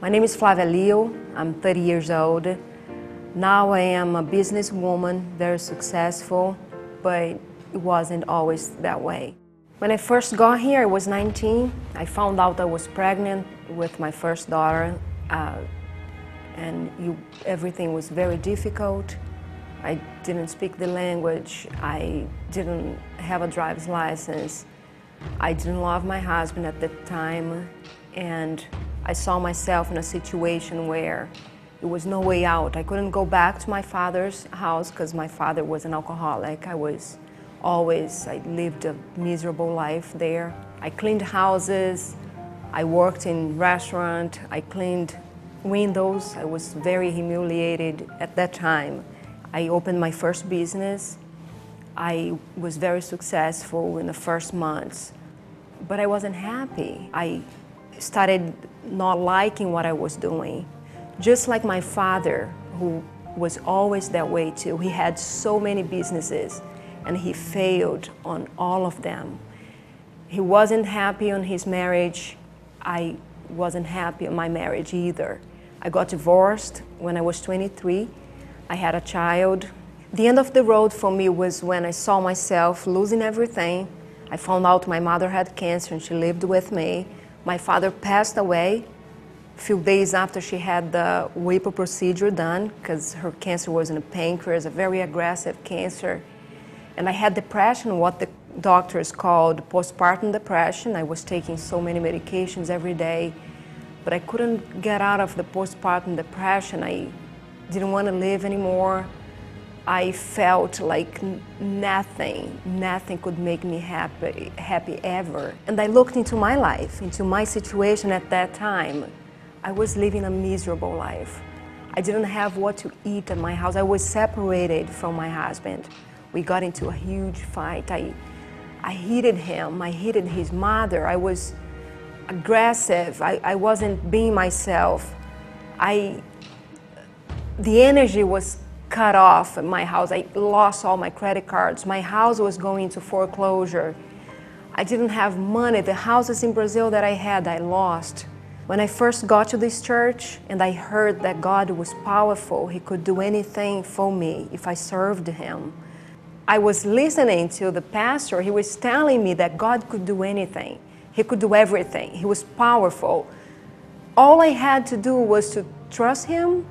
My name is Flavia Leal. I'm 30 years old. Now I am a businesswoman, very successful, but it wasn't always that way. When I first got here, I was 19. I found out I was pregnant with my first daughter, everything was very difficult. I didn't speak the language. I didn't have a driver's license. I didn't love my husband at the time, and I saw myself in a situation where there was no way out. I couldn't go back to my father's house because my father was an alcoholic. I lived a miserable life there. I cleaned houses, I worked in restaurant, I cleaned windows. I was very humiliated at that time. I opened my first business. I was very successful in the first months, but I wasn't happy. I started not liking what I was doing. Just like my father, who was always that way too. He had so many businesses and he failed on all of them. He wasn't happy on his marriage. I wasn't happy on my marriage either. I got divorced when I was 23. I had a child. The end of the road for me was when I saw myself losing everything. I found out my mother had cancer and she lived with me. My father passed away a few days after she had the WIPO procedure done because her cancer was in the pancreas, a very aggressive cancer. And I had depression, what the doctors called postpartum depression. I was taking so many medications every day, but I couldn't get out of the postpartum depression. I didn't want to live anymore. I felt like nothing could make me happy ever. And I looked into my life, into my situation at that time. I was living a miserable life. I didn't have what to eat at my house. I was separated from my husband. We got into a huge fight. I hated him, I hated his mother. I was aggressive, I wasn't being myself. The energy was cut off at my house. I lost all my credit cards. My house was going into foreclosure. I didn't have money. The houses in Brazil that I had, I lost. When I first got to this church and I heard that God was powerful, He could do anything for me if I served Him. I was listening to the pastor. He was telling me that God could do anything. He could do everything. He was powerful. All I had to do was to trust Him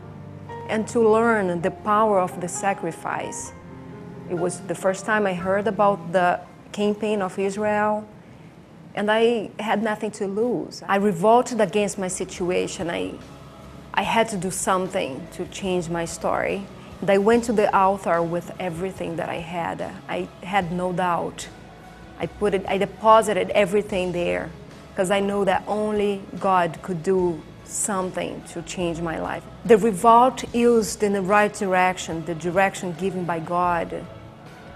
and to learn the power of the sacrifice. It was the first time I heard about the campaign of Israel, and I had nothing to lose. I revolted against my situation. I had to do something to change my story. And I went to the altar with everything that I had no doubt. I deposited everything there because I know that only God could do something to change my life. The revolt used in the right direction, the direction given by God,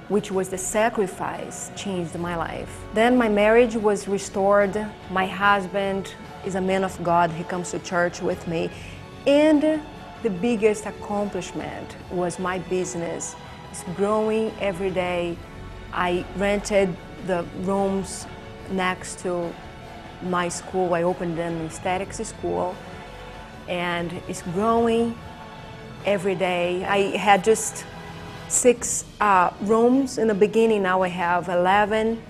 which was the sacrifice, changed my life. Then my marriage was restored. My husband is a man of God. He comes to church with me. And the biggest accomplishment was my business. It's growing every day. I rented the rooms next to my school. I opened an aesthetics school, and it's growing every day. I had just 6 rooms in the beginning. Now I have 11.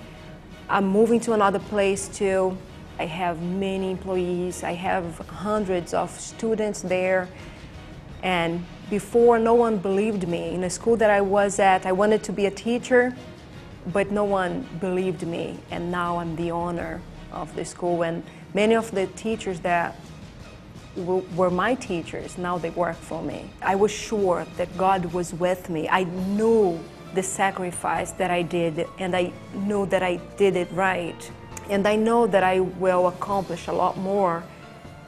I'm moving to another place too. I have many employees. I have hundreds of students there. And before, no one believed me. In the school that I was at, I wanted to be a teacher, but no one believed me. And now I'm the owner of the school, and many of the teachers that were my teachers, now they work for me. I was sure that God was with me. I knew the sacrifice that I did, and I knew that I did it right. And I know that I will accomplish a lot more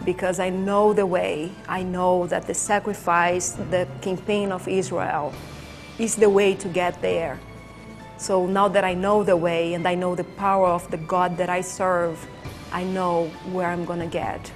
because I know the way. I know that the sacrifice, the campaign of Israel, is the way to get there. So now that I know the way and I know the power of the God that I serve, I know where I'm going to get.